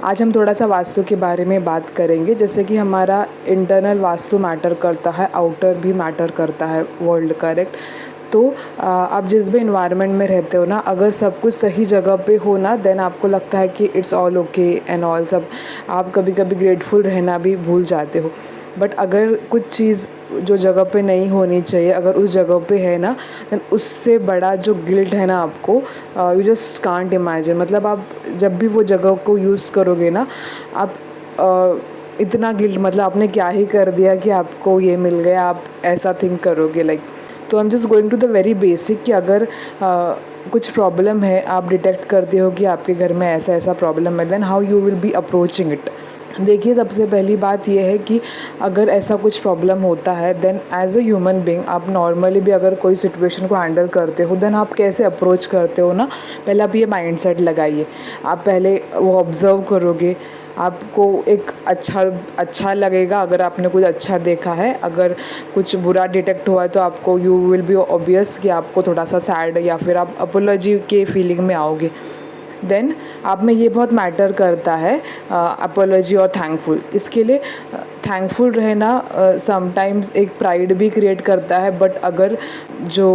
आज हम थोड़ा सा वास्तु के बारे में बात करेंगे। जैसे कि हमारा इंटरनल वास्तु मैटर करता है, आउटर भी मैटर करता है वर्ल्ड, करेक्ट। तो आप जिस भी इन्वायरमेंट में रहते हो ना, अगर सब कुछ सही जगह पे हो ना, देन आपको लगता है कि it's all okay and all सब। आप कभी कभी ग्रेटफुल रहना भी भूल जाते हो। बट अगर कुछ चीज़ जो जगह पे नहीं होनी चाहिए अगर उस जगह पे है ना, देन उससे बड़ा जो गिल्ट है ना आपको, यू जस्ट कांट इमेजिन। मतलब आप जब भी वो जगह को यूज़ करोगे ना, आप इतना गिल्ट, मतलब आपने क्या ही कर दिया कि आपको ये मिल गया, आप ऐसा थिंक करोगे लाइक। तो I am just going to the very basic कि अगर कुछ प्रॉब्लम है, आप डिटेक्ट करते हो कि आपके घर में ऐसा ऐसा प्रॉब्लम है, then how you will be approaching it. देखिए, सबसे पहली बात यह है कि अगर ऐसा कुछ प्रॉब्लम होता है, then as a human being आप नॉर्मली भी अगर कोई सिचुएशन को हैंडल करते हो, देन आप कैसे अप्रोच करते हो ना, पहले आप ये माइंडसेट लगाइए। आप पहले वो ऑब्ज़र्व करोगे, आपको एक अच्छा लगेगा अगर आपने कुछ अच्छा देखा है। अगर कुछ बुरा डिटेक्ट हुआ है तो आपको यू विल बी ऑब्वियस कि आपको थोड़ा सा सैड या फिर आप अपोलॉजी के फीलिंग में आओगे। देन आप में ये बहुत मैटर करता है अपोलॉजी और थैंकफुल। इसके लिए थैंकफुल रहना समटाइम्स एक प्राइड भी क्रिएट करता है। बट अगर जो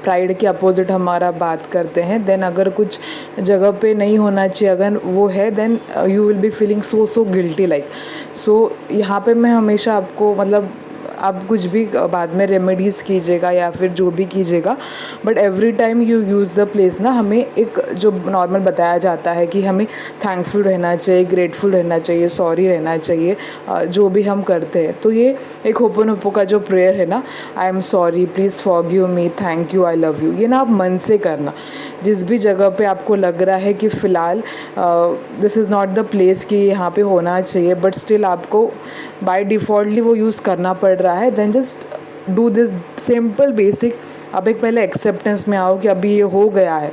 प्राइड के अपोजिट हमारा बात करते हैं, देन अगर कुछ जगह पे नहीं होना चाहिए अगर वो है, then you will be feeling so guilty like. So यहाँ पे मैं हमेशा आपको, मतलब आप कुछ भी बाद में रेमेडीज़ कीजिएगा या फिर जो भी कीजिएगा, but every time you use the place ना, हमें एक जो नॉर्मल बताया जाता है कि हमें थैंकफुल रहना चाहिए, ग्रेटफुल रहना चाहिए, सॉरी रहना चाहिए जो भी हम करते हैं। तो ये एक होपोनोपो का जो प्रेयर है ना, आई am sorry, please forgive me, thank you, I love you, ये ना आप मन से करना। जिस भी जगह पे आपको लग रहा है कि फ़िलहाल this is not the place कि यहाँ पे होना चाहिए, बट स्टिल आपको बाय डिफ़ॉल्टली वो यूज़ करना पड़ रहा है, then just do this simple basic. आप एक पहले एक्सेप्टेंस में आओ कि अभी ये हो गया है।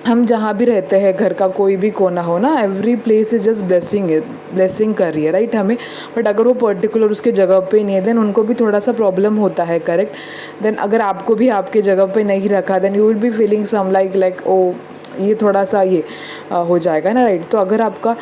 हम जहाँ भी रहते हैं, घर का कोई भी कोना हो ना, every place is just blessing कर रही है, राइट, हमें। बट अगर वो पर्टिकुलर उसके जगह पे नहीं है, देन उनको भी थोड़ा सा प्रॉब्लम होता है, करेक्ट। देन अगर आपको भी आपके जगह पे नहीं रखा, then you will be feeling some like oh, ये थोड़ा सा ये हो जाएगा ना, राइट। तो अगर आपका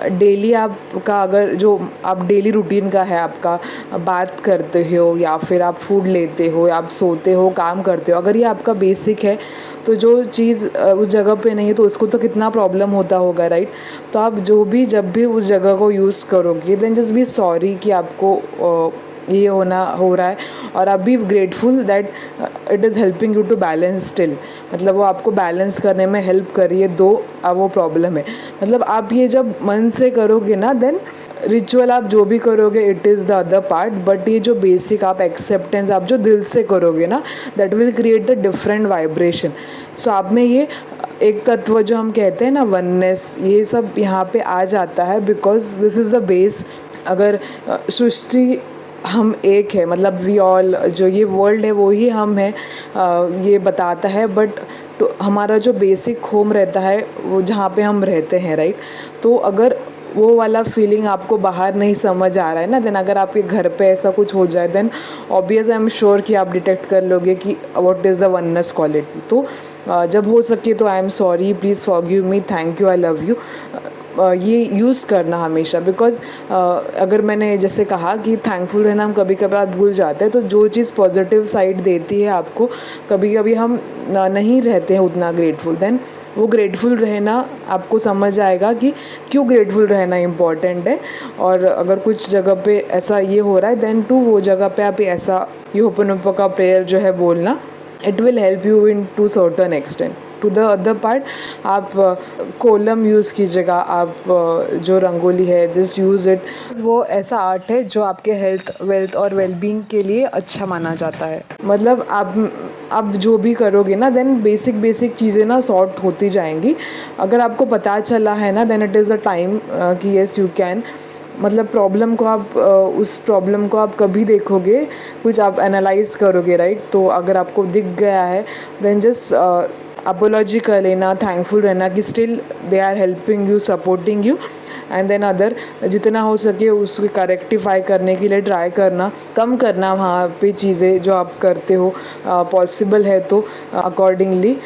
डेली आपका अगर जो आप डेली रूटीन का है, आपका बात करते हो या फिर आप फूड लेते हो या आप सोते हो, काम करते हो, अगर ये आपका बेसिक है, तो जो चीज़ उस जगह पे नहीं है तो उसको तो कितना प्रॉब्लम होता होगा, राइट। तो आप जो भी जब भी उस जगह को यूज़ करोगे, देन जस्ट बी सॉरी कि आपको ये हो रहा है, और आप भी grateful that it is helping you to balance still. मतलब वो आपको बैलेंस करने में हेल्प करिए, दो वो प्रॉब्लम है। मतलब आप ये जब मन से करोगे ना, देन रिचुअल आप जो भी करोगे, it is the other part, but ये जो बेसिक आप एक्सेप्टेंस आप जो दिल से करोगे ना, that will create a different vibration. So आप में ये एक तत्व जो हम कहते हैं ना, वननेस, ये सब यहाँ पे आ जाता है, because this is the base. अगर सृष्टि हम एक है, मतलब वी ऑल, जो ये वर्ल्ड है वो ही हम हैं, ये बताता है। बट तो हमारा जो बेसिक होम रहता है वो जहाँ पे हम रहते हैं, राइट। तो अगर वो वाला फीलिंग आपको बाहर नहीं समझ आ रहा है ना, देन अगर आपके घर पे ऐसा कुछ हो जाए, then obvious I am sure कि आप डिटेक्ट कर लोगे कि what is the oneness quality. तो जब हो सके तो I am sorry, please forgive me, thank you, I love you, ये यूज़ करना हमेशा। बिकॉज अगर मैंने जैसे कहा कि थैंकफुल रहना हम कभी कभार भूल जाते हैं, तो जो चीज़ पॉजिटिव साइड देती है आपको, कभी कभी हम नहीं रहते हैं उतना ग्रेटफुल, देन वो ग्रेटफुल रहना आपको समझ आएगा कि क्यों ग्रेटफुल रहना इम्पॉर्टेंट है। और अगर कुछ जगह पे ऐसा ये हो रहा है, देन टू वो जगह पे आप ऐसा ये होपनोपो का प्रेयर जो है बोलना, it will help you in to certain extent. To the other part, आप कोलम यूज़ कीजिएगा, आप जो रंगोली है, जस्ट यूज़ इट। वो ऐसा आर्ट है जो आपके हेल्थ, वेल्थ और वेलबींग के लिए अच्छा माना जाता है। मतलब आप जो भी करोगे ना, देन बेसिक चीज़ें ना सॉर्ट होती जाएंगी। अगर आपको पता चला है ना, then it is the time कि येस यू कैन। मतलब प्रॉब्लम को आप उस प्रॉब्लम को आप कभी देखोगे, कुछ आप एनालाइज करोगे, राइट। तो अगर आपको दिख गया है, देन जस्ट अपोलॉजी कर लेना, थैंकफुल रहना कि still they are helping you, supporting you. And then other जितना हो सके उसको करेक्टिफाई करने के लिए ट्राई करना, कम करना वहाँ पे चीज़ें जो आप करते हो, पॉसिबल है तो अकॉर्डिंगली।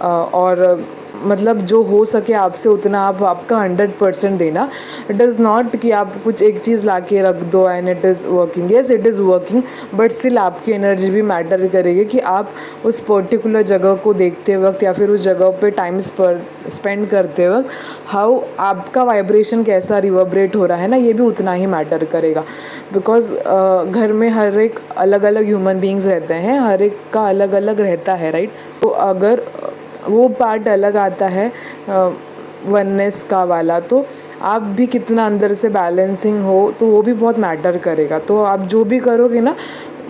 और मतलब जो हो सके आपसे उतना आप आपका 100% देना. इट इज़ नॉट कि आप कुछ एक चीज़ ला के रख दो and it is working. Yes it is working, but still आपकी एनर्जी भी मैटर करेगी कि आप उस पर्टिकुलर जगह को देखते वक्त या फिर उस जगह पे टाइम स्पेंड करते वक्त हाउ आपका वाइब्रेशन कैसा रिवर्बरेट हो रहा है ना, ये भी उतना ही मैटर करेगा. बिकॉज घर में हर एक अलग अलग ह्यूमन बींग्स रहते हैं, हर एक का अलग अलग रहता है, राइट. तो अगर वो पार्ट अलग आता है वननेस का वाला, तो आप भी कितना अंदर से बैलेंसिंग हो तो वो भी बहुत मैटर करेगा. तो आप जो भी करोगे ना,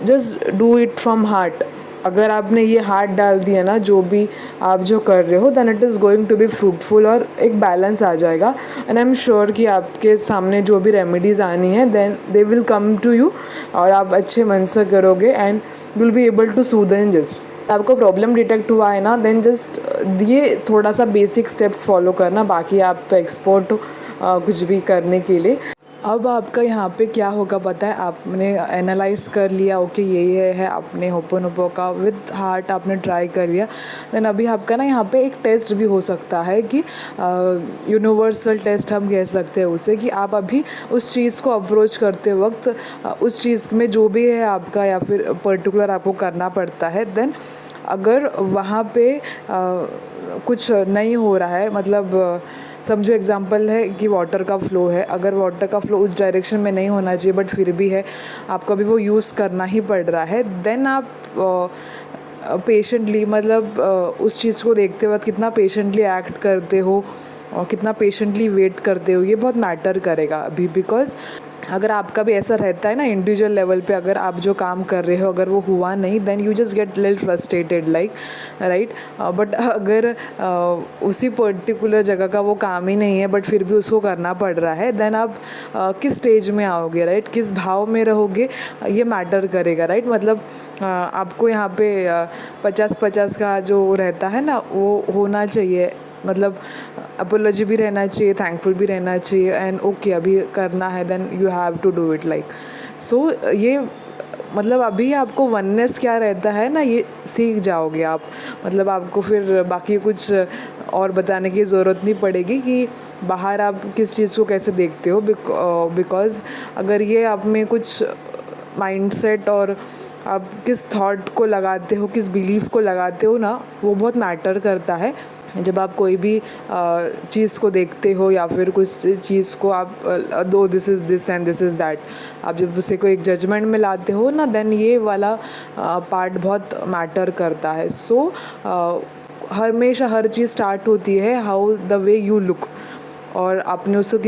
just do it from heart. अगर आपने ये हार्ट डाल दिया ना जो भी आप जो कर रहे हो, then it is going to be fruitful और एक बैलेंस आ जाएगा. एंड आई एम श्योर कि आपके सामने जो भी रेमेडीज़ आनी है then they will come to you, और आप अच्छे मन से करोगे and will be able to soothe and just. आपको प्रॉब्लम डिटेक्ट हुआ है ना, देन जस्ट ये थोड़ा सा बेसिक स्टेप्स फॉलो करना. बाकी आप तो एक्सपर्ट हो कुछ भी करने के लिए. अब आपका यहाँ पे क्या होगा पता है, आपने एनालाइज कर लिया ओके ये है, आपने होपोनोपो का विद हार्ट आपने ट्राई कर लिया. देन अभी आपका ना यहाँ पे एक टेस्ट भी हो सकता है कि यूनिवर्सल टेस्ट हम कह सकते हैं उसे, कि आप अभी उस चीज़ को अप्रोच करते वक्त उस चीज़ में जो भी है आपका या फिर पर्टिकुलर आपको करना पड़ता है. देन अगर वहाँ पे कुछ नहीं हो रहा है, मतलब समझो एग्जांपल है कि वाटर का फ़्लो है, अगर वाटर का फ़्लो उस डायरेक्शन में नहीं होना चाहिए बट फिर भी है, आपको अभी वो यूज़ करना ही पड़ रहा है, देन आप पेशेंटली, मतलब उस चीज़ को देखते वक्त कितना पेशेंटली एक्ट करते हो और कितना पेशेंटली वेट करते हो, ये बहुत मैटर करेगा अभी. बिकॉज़ अगर आपका भी ऐसा रहता है ना इंडिविजुअल लेवल पे, अगर आप जो काम कर रहे हो अगर वो हुआ नहीं, then you just get little frustrated like, right. But अगर उसी पर्टिकुलर जगह का वो काम ही नहीं है बट फिर भी उसको करना पड़ रहा है, देन आप किस स्टेज में आओगे, राइट, किस भाव में रहोगे, ये मैटर करेगा, राइट. मतलब आपको यहाँ पे 50-50 का जो रहता है ना वो होना चाहिए. मतलब अपोलॉजी भी रहना चाहिए, थैंकफुल भी रहना चाहिए, एंड ओके अभी करना है then you have to do it like. So ये मतलब अभी आपको वननेस क्या रहता है ना ये सीख जाओगे आप. मतलब आपको फिर बाकी कुछ और बताने की ज़रूरत नहीं पड़ेगी कि बाहर आप किस चीज़ को कैसे देखते हो. बिकॉज़ अगर ये आप में कुछ माइंडसेट और आप किस थॉट को लगाते हो, किस बिलीफ को लगाते हो ना, वो बहुत मैटर करता है. जब आप कोई भी चीज़ को देखते हो या फिर कुछ चीज़ को आप दो this is this and this is that, आप जब उसे कोई एक जजमेंट में लाते हो ना, देन ये वाला पार्ट बहुत मैटर करता है. सो हमेशा हर चीज़ स्टार्ट होती है how the way you look, और आपने उसको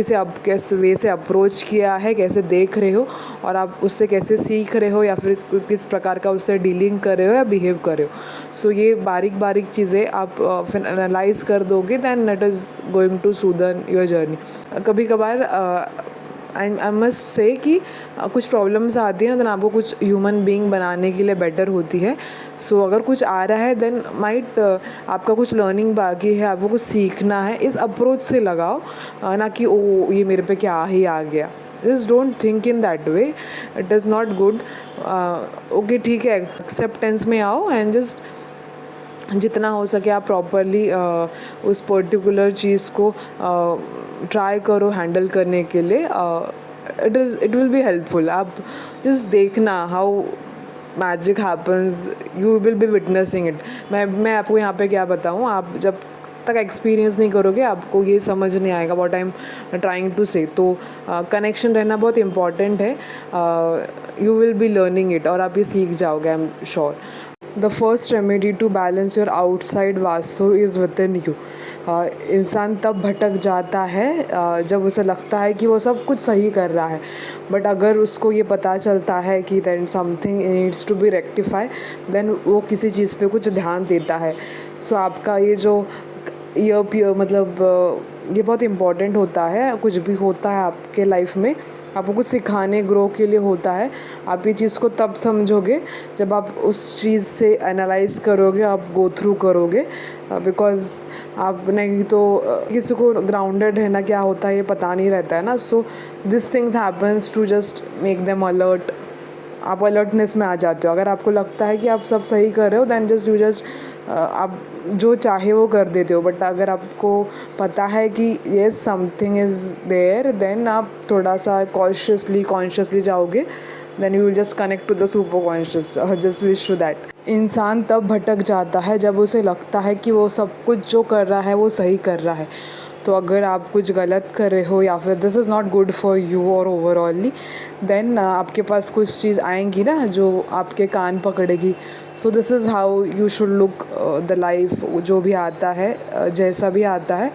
किस वे से अप्रोच किया है, कैसे देख रहे हो, और आप उससे कैसे सीख रहे हो या फिर किस प्रकार का उससे डीलिंग कर रहे हो या बिहेव कर रहे हो. सो ये बारीक बारीक चीज़ें आप फिर एनालाइज कर दोगे, then it is going to soothen your journey. कभी कभार आई मस्ट से कि कुछ प्रॉब्लम्स आती हैं देन आपको कुछ ह्यूमन बीइंग बनाने के लिए बेटर होती है. सो अगर कुछ आ रहा है देन माइट आपका कुछ लर्निंग बाकी है, आपको कुछ सीखना है, इस अप्रोच से लगाओ, ना कि ओ ये मेरे पे क्या ही आ गया. Just don't think in that way, it is not good. Okay ठीक है, एक्सेप्टेंस में आओ एंड जस्ट जितना हो सके आप प्रॉपरली उस पर्टिकुलर चीज़ को ट्राई करो हैंडल करने के लिए. It will be helpful. आप जस्ट देखना how magic happens, you will B witnessing it. मैं आपको यहाँ पे क्या बताऊँ, आप जब तक एक्सपीरियंस नहीं करोगे आपको ये समझ नहीं आएगा what I am trying to say. तो कनेक्शन रहना बहुत इम्पॉर्टेंट है. You will be learning it और आप ये सीख जाओगे, I am sure. The first remedy to balance your outside vastu is within you. इंसान तब भटक जाता है जब उसे लगता है कि वो सब कुछ सही कर रहा है, बट अगर उसको ये पता चलता है कि then something needs to be rectify, then वो किसी चीज़ पे कुछ ध्यान देता है. सो आपका ये जो मतलब ये बहुत इम्पॉर्टेंट होता है. कुछ भी होता है आपके लाइफ में आपको कुछ सिखाने ग्रो के लिए होता है. आप ये चीज़ को तब समझोगे जब आप उस चीज़ से एनालाइज करोगे, आप गो थ्रू करोगे. बिकॉज़ आप नहीं तो किसी को ग्राउंडेड रहना क्या होता है ये पता नहीं रहता है ना. So this things happens to just make them alert. आप अलर्टनेस में आ जाते हो। अगर आपको लगता है कि आप सब सही कर रहे हो देन जस्ट आप जो चाहे वो कर देते हो। बट अगर आपको पता है कि yes something is there then आप थोड़ा सा कॉन्शियसली जाओगे, then you will just connect to the super conscious. Just wish to that. इंसान तब भटक जाता है जब उसे लगता है कि वो सब कुछ जो कर रहा है वो सही कर रहा है। तो अगर आप कुछ गलत कर रहे हो या फिर this is not good for you और ओवरऑली, देन आपके पास कुछ चीज़ आएंगी ना जो आपके कान पकड़ेगी। So this is how you should look the life. जो भी आता है जैसा भी आता है,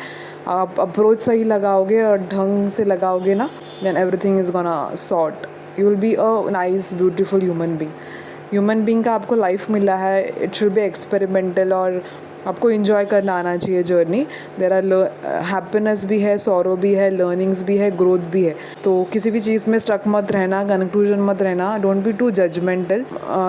आप अप्रोच सही लगाओगे और ढंग से लगाओगे ना, then everything is gonna sort. You will be a nice beautiful human being का आपको लाइफ मिला है, इट शुड बी एक्सपेरिमेंटल और आपको इन्जॉय करना आना चाहिए जर्नी। देयर आर हैप्पीनेस भी है, सॉरो भी है, लर्निंग्स भी है, ग्रोथ भी है। तो किसी भी चीज़ में स्टक मत रहना, कंक्लूजन मत रहना, don't be too judgmental.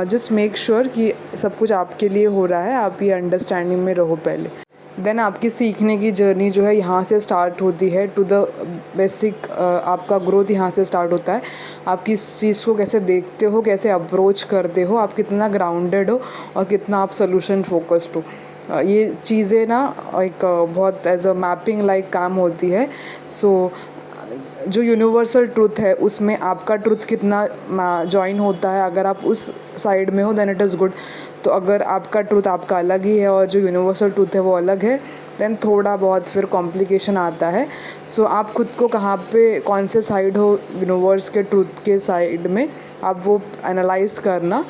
Just make sure कि सब कुछ आपके लिए हो रहा है, आप ये अंडरस्टैंडिंग में रहो पहले। देन आपकी सीखने की जर्नी जो है यहाँ से स्टार्ट होती है टू द बेसिक। आपका ग्रोथ यहाँ से स्टार्ट होता है। आप किस चीज़ को कैसे देखते हो, कैसे अप्रोच करते हो, आप कितना ग्राउंडेड हो और कितना आप सोल्यूशन फोकस्ड हो। ये चीज़ें ना एक बहुत एज अ मैपिंग लाइक काम होती है। सो जो यूनिवर्सल ट्रुथ है उसमें आपका ट्रुथ कितना जॉइन होता है, अगर आप उस साइड में हो देन इट इज़ गुड। तो अगर आपका ट्रुथ आपका अलग ही है और जो यूनिवर्सल ट्रुथ है वो अलग है, देन थोड़ा बहुत फिर कॉम्प्लिकेशन आता है। सो आप खुद को कहाँ पे कौन से साइड हो यूनिवर्स के ट्रुथ के साइड में, आप वो एनालाइज करना।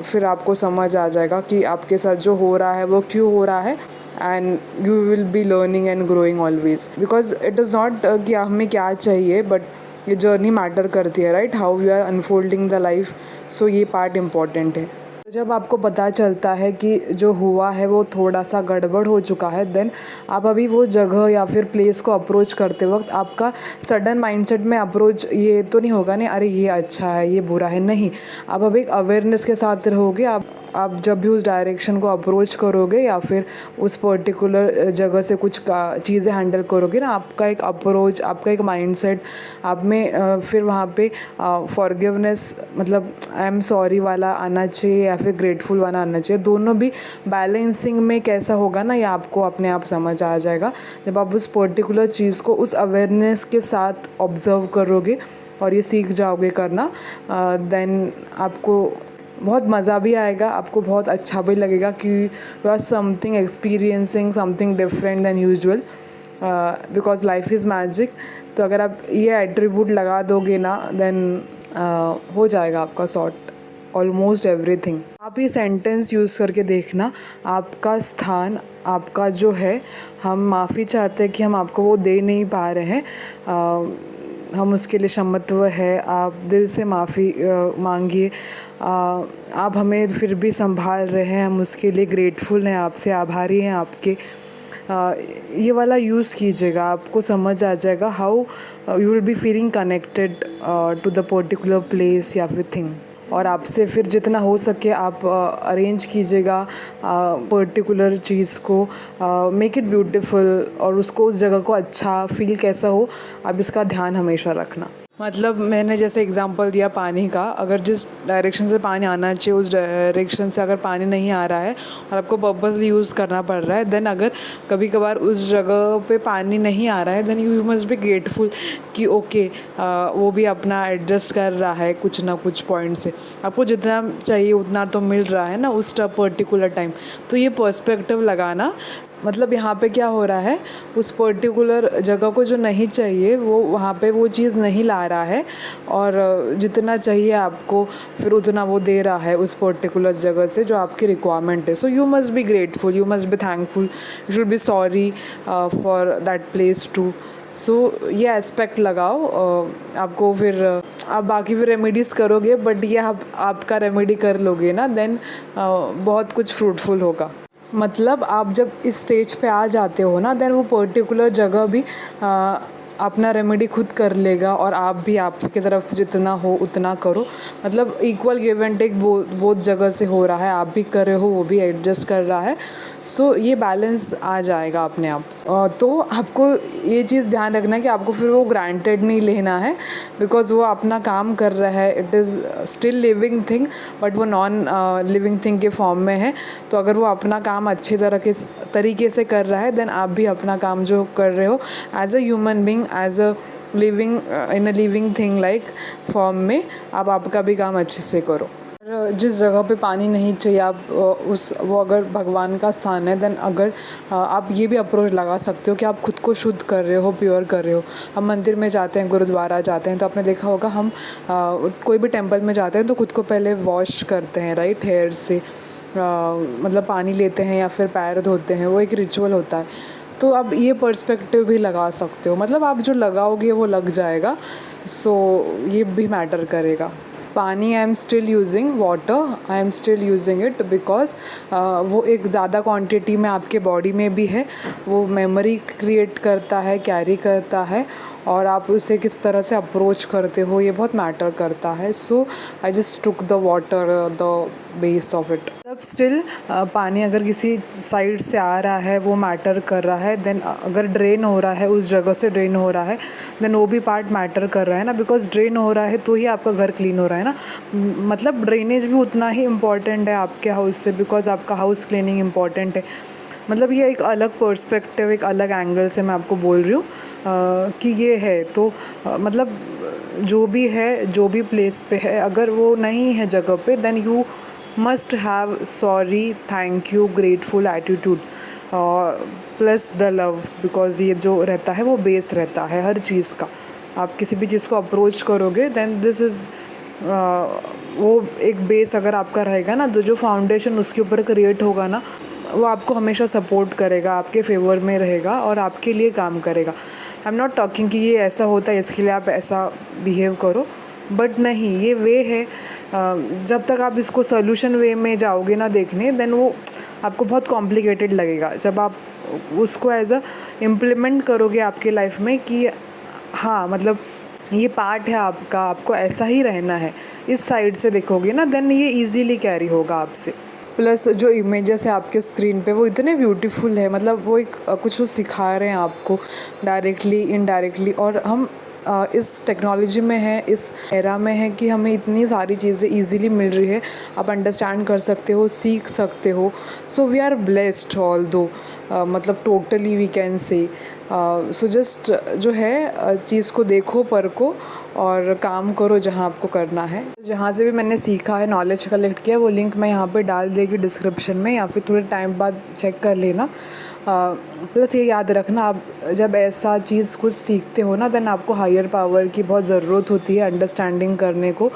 फिर आपको समझ आ जाएगा कि आपके साथ जो हो रहा है वो क्यों हो रहा है, and you will be learning and growing always. Because it is not कि हमें क्या चाहिए, बट ये जर्नी मैटर करती है, right, how we are unfolding the life. So ये पार्ट इम्पॉर्टेंट है। जब आपको पता चलता है कि जो हुआ है वो थोड़ा सा गड़बड़ हो चुका है, देन आप अभी वो जगह या फिर प्लेस को अप्रोच करते वक्त आपका सडन माइंडसेट में अप्रोच ये तो नहीं होगा, नहीं अरे ये अच्छा है ये बुरा है, नहीं। आप अभी एक अवेयरनेस के साथ रहोगे। आप जब भी उस डायरेक्शन को अप्रोच करोगे या फिर उस पर्टिकुलर जगह से कुछ चीज़ें हैंडल करोगे ना, आपका एक अप्रोच, आपका एक माइंडसेट आप में फिर वहाँ पे फॉरगिवनेस, मतलब आई एम सॉरी वाला आना चाहिए या फिर ग्रेटफुल वाला आना चाहिए। दोनों भी बैलेंसिंग में कैसा होगा ना, ये आपको अपने आप समझ आ जाएगा जब आप उस पर्टिकुलर चीज़ को उस अवेयरनेस के साथ ऑब्ज़र्व करोगे और ये सीख जाओगे करना। देन आपको बहुत मज़ा भी आएगा, आपको बहुत अच्छा भी लगेगा कि you are something experiencing something different than usual, because life is magic. तो अगर आप ये एट्रीब्यूट लगा दोगे ना, देन हो जाएगा आपका सॉर्ट ऑलमोस्ट एवरीथिंग। आप ये सेंटेंस यूज़ करके देखना, आपका स्थान आपका जो है, हम माफ़ी चाहते हैं कि हम आपको वो दे नहीं पा रहे हैं, हम उसके लिए क्षमत्व है, आप दिल से माफ़ी मांगिए। आप हमें फिर भी संभाल रहे हैं, हम उसके लिए ग्रेटफुल हैं, आपसे आभारी हैं आपके। ये वाला यूज़ कीजिएगा, आपको समझ आ जाएगा how you will be feeling connected to the particular place या फिर थिंग। और आपसे फिर जितना हो सके आप अरेंज कीजिएगा पर्टिकुलर चीज़ को, मेक इट ब्यूटीफुल, और उसको उस जगह को अच्छा फील कैसा हो, आप इसका ध्यान हमेशा रखना। मतलब मैंने जैसे एग्जांपल दिया पानी का, अगर जिस डायरेक्शन से पानी आना चाहिए उस डायरेक्शन से अगर पानी नहीं आ रहा है और आपको पर्पसली यूज़ करना पड़ रहा है, देन अगर कभी कभार उस जगह पे पानी नहीं आ रहा है, then you must be grateful कि ओके वो भी अपना एडजस्ट कर रहा है कुछ ना कुछ पॉइंट से, आपको जितना चाहिए उतना तो मिल रहा है ना उस पर्टिकुलर टाइम। तो ये पर्सपेक्टिव लगाना, मतलब यहाँ पे क्या हो रहा है, उस पर्टिकुलर जगह को जो नहीं चाहिए वो वहाँ पे वो चीज़ नहीं ला रहा है, और जितना चाहिए आपको फिर उतना वो दे रहा है उस पर्टिकुलर जगह से जो आपकी रिक्वायरमेंट है। So you must be grateful, you must be thankful, you should be sorry for that place too. So ये एस्पेक्ट लगाओ, आपको फिर आप बाकी फिर रेमेडीज़ करोगे, बट ये आपका रेमेडी कर लोगे ना, देन बहुत कुछ फ्रूटफुल होगा। मतलब आप जब इस स्टेज पे आ जाते हो ना, देन वो पर्टिकुलर जगह भी अपना रेमेडी खुद कर लेगा और आप भी आपकी तरफ से जितना हो उतना करो। मतलब इक्वल गिव एंड टेक बहुत जगह से हो रहा है, आप भी कर रहे हो, वो भी एडजस्ट कर रहा है। सो ये बैलेंस आ जाएगा अपने आप। तो आपको ये चीज़ ध्यान रखना है कि आपको फिर वो ग्रांटेड नहीं लेना है, बिकॉज़ वो अपना काम कर रहा है, it is still living thing, but वो नॉन लिविंग थिंग के फॉर्म में है। तो अगर वो अपना काम अच्छी तरीके से कर रहा है, देन आप भी अपना काम जो कर रहे हो as a human being, as a living in a living thing like form में, आप आपका भी काम अच्छे से करो। जिस जगह पे पानी नहीं चाहिए, आप वो अगर भगवान का स्थान है, देन अगर आप ये भी अप्रोच लगा सकते हो कि आप खुद को शुद्ध कर रहे हो, प्योर कर रहे हो। हम मंदिर में जाते हैं, गुरुद्वारा जाते हैं, तो आपने देखा होगा हम कोई भी टेंपल में जाते हैं तो खुद को पहले वॉश करते हैं, राइट, हेयर से, मतलब पानी लेते हैं या फिर पैर धोते हैं, वो एक रिचुअल होता है। तो आप ये पर्सपेक्टिव भी लगा सकते हो, मतलब आप जो लगाओगे वो लग जाएगा। सो ये भी मैटर करेगा। पानी, I am still using water, I am still using it because वो एक ज़्यादा क्वांटिटी में आपके बॉडी में भी है, वो मेमोरी क्रिएट करता है, कैरी करता है, और आप उसे किस तरह से अप्रोच करते हो ये बहुत मैटर करता है। So I just took the water, the base of it. तब स्टिल पानी अगर किसी साइड से आ रहा है वो मैटर कर रहा है, देन अगर ड्रेन हो रहा है, उस जगह से ड्रेन हो रहा है, देन वो भी पार्ट मैटर कर रहा है ना, बिकॉज ड्रेन हो रहा है तो ही आपका घर क्लीन हो रहा है ना। मतलब ड्रेनेज भी उतना ही इम्पॉर्टेंट है आपके हाउस से, बिकॉज आपका हाउस क्लीनिंग इम्पॉर्टेंट है। मतलब ये एक अलग पर्सपेक्टिव, एक अलग एंगल से मैं आपको बोल रही हूँ कि ये है। तो मतलब जो भी है, जो भी प्लेस पे है, अगर वो नहीं है जगह पे, then you must have sorry, thank you, grateful attitude plus the love, because ये जो रहता है वो बेस रहता है हर चीज़ का। आप किसी भी चीज़ को अप्रोच करोगे, देन दिस इज़ वो एक बेस अगर आपका रहेगा ना, तो जो फाउंडेशन उसके ऊपर क्रिएट होगा ना, वो आपको हमेशा सपोर्ट करेगा, आपके फेवर में रहेगा और आपके लिए काम करेगा। आई एम नॉट टॉकिंग कि ये ऐसा होता है इसके लिए आप ऐसा बिहेव करो, बट नहीं, ये वे है। जब तक आप इसको सोल्यूशन वे में जाओगे ना देखने, देन वो आपको बहुत कॉम्प्लिकेटेड लगेगा। जब आप उसको एज अ इम्प्लीमेंट करोगे आपके लाइफ में कि हाँ, मतलब ये पार्ट है आपका, आपको ऐसा ही रहना है, इस साइड से देखोगे ना, देन ये इजीली कैरी होगा आपसे। प्लस जो इमेजेस है आपके स्क्रीन पे वो इतने ब्यूटीफुल है, मतलब वो एक कुछ वो सिखा रहे हैं आपको डायरेक्टली इनडायरेक्टली। और हम इस टेक्नोलॉजी में है, इस एरा में है कि हमें इतनी सारी चीज़ें इजीली मिल रही है, आप अंडरस्टैंड कर सकते हो, सीख सकते हो। So we are blessed although, मतलब totally we can say. So just जो है चीज़ को देखो, परखो और काम करो जहाँ आपको करना है। जहाँ से भी मैंने सीखा है, नॉलेज कलेक्ट किया, वो लिंक मैं यहाँ पे डाल देगी डिस्क्रिप्शन में, या फिर थोड़े टाइम बाद चेक कर लेना। प्लस ये याद रखना, आप जब ऐसा चीज़ कुछ सीखते हो ना, देन आपको हायर पावर की बहुत ज़रूरत होती है अंडरस्टैंडिंग करने को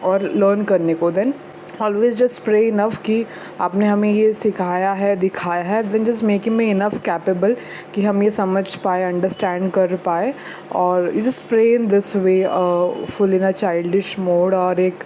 और लर्न करने को। Then always just pray enough कि आपने हमें ये सिखाया है, दिखाया है, then just make me enough capable कि हम ये समझ पाए, अंडरस्टैंड कर पाए। और you just pray in this way, full in a childish mode, और एक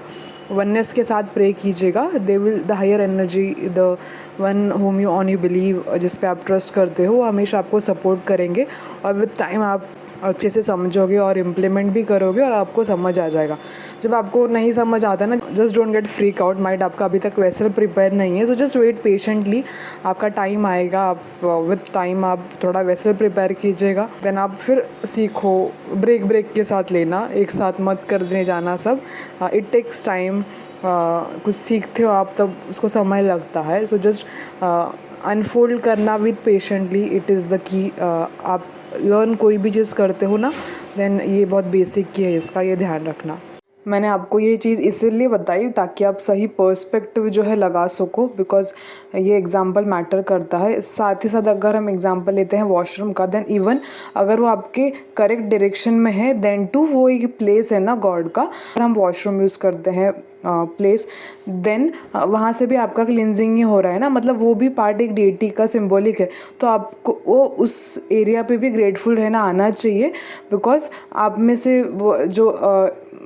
वननेस के साथ प्रे कीजिएगा। They will, the higher energy, the one whom you on you believe, जिस पे आप ट्रस्ट करते हो, वो हमेशा आपको सपोर्ट करेंगे। और विद टाइम आप अच्छे से समझोगे और इम्प्लीमेंट भी करोगे और आपको समझ आ जाएगा। जब आपको नहीं समझ आता ना, just don't get freak out, mind आपका अभी तक वैसे प्रिपेयर नहीं है, तो जस्ट वेट पेशेंटली, आपका टाइम आएगा। आप विद टाइम आप थोड़ा वैसे प्रिपेयर कीजिएगा, देन आप फिर सीखो। ब्रेक के साथ लेना, एक साथ मत करने जाना सब। It takes time. कुछ सीखते हो आप तब उसको समय लगता है। सो जस्ट अनफोल्ड करना with patiently, it is the key. आप लर्न कोई भी चीज़ करते हो ना, देन ये बहुत बेसिक की है, इसका ये ध्यान रखना। मैंने आपको ये चीज़ इसीलिए बताई ताकि आप सही पर्सपेक्टिव जो है लगा सको, बिकॉज़ ये एग्जांपल मैटर करता है। साथ ही साथ अगर हम एग्जांपल लेते हैं वॉशरूम का, देन इवन अगर वो आपके करेक्ट डायरेक्शन में है, देन टू वो एक प्लेस है ना गॉड का, अगर हम वॉशरूम यूज़ करते हैं प्लेस, देन वहाँ से भी आपका क्लिनजिंग ही हो रहा है ना, मतलब वो भी पार्ट एक डेटी का सिंबॉलिक है। तो आपको वो उस एरिया पे भी ग्रेटफुल रहना आना चाहिए, बिकॉज आप में से वो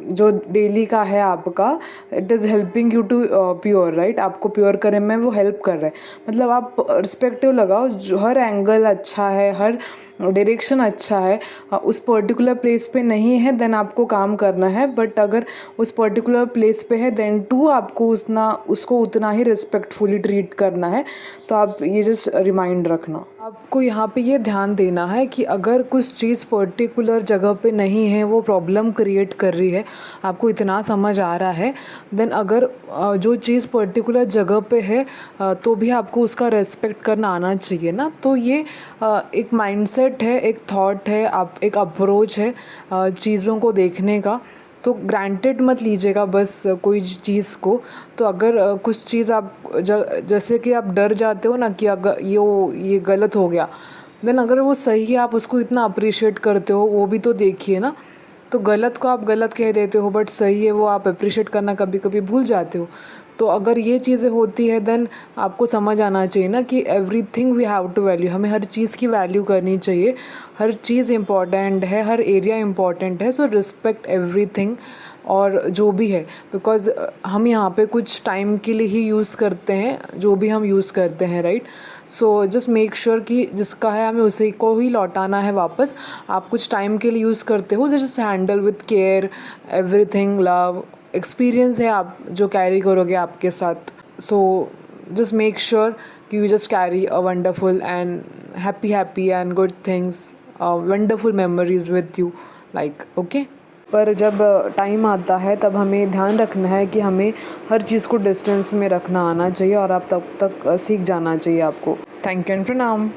जो डेली का है आपका, it is helping you to pure, right, आपको प्योर करने में वो हेल्प कर रहा है। मतलब आप रिस्पेक्टिव लगाओ, जो हर एंगल अच्छा है, हर डायरेक्शन अच्छा है, उस पर्टिकुलर प्लेस पे नहीं है देन आपको काम करना है, बट अगर उस पर्टिकुलर प्लेस पे है देन टू आपको उसको उतना ही रिस्पेक्टफुली ट्रीट करना है। तो आप ये जस्ट रिमाइंड रखना। आपको यहाँ पे ये ध्यान देना है कि अगर कुछ चीज़ पर्टिकुलर जगह पे नहीं है, वो प्रॉब्लम क्रिएट कर रही है, आपको इतना समझ आ रहा है, देन अगर जो चीज़ पर्टिकुलर जगह पे है तो भी आपको उसका रेस्पेक्ट करना आना चाहिए ना। तो ये एक माइंडसेट है, एक थॉट है, आप एक अप्रोच है चीज़ों को देखने का। तो ग्रांटेड मत लीजिएगा बस कोई चीज़ को। तो अगर कुछ चीज़ आप जैसे कि आप डर जाते हो ना कि अगर ये गलत हो गया, देन अगर वो सही है आप उसको इतना अप्रिशिएट करते हो, वो भी तो देखिए ना। तो गलत को आप गलत कह देते हो, बट सही है वो आप अप्रिशिएट करना कभी कभी भूल जाते हो। तो अगर ये चीज़ें होती है देन आपको समझ आना चाहिए ना कि everything we have to value, हमें हर चीज़ की वैल्यू करनी चाहिए। हर चीज़ इम्पॉर्टेंट है, हर एरिया इम्पॉर्टेंट है, सो रिस्पेक्ट एवरीथिंग और जो भी है, बिकॉज़ हम यहाँ पे कुछ टाइम के लिए ही यूज़ करते हैं जो भी हम यूज़ करते हैं, right. So just make sure कि जिसका है हमें उसी को ही लौटाना है वापस। आप कुछ टाइम के लिए यूज़ करते हो, just handle with care everything, love, experience है आप जो कैरी करोगे आपके साथ। सो जस्ट मेक श्योर कि you just carry a wonderful and happy and good things, wonderful memories with you, like okay. पर जब टाइम आता है तब हमें ध्यान रखना है कि हमें हर चीज़ को डिस्टेंस में रखना आना चाहिए और आप तब तक सीख जाना चाहिए आपको। थैंक यू एंड प्रणाम।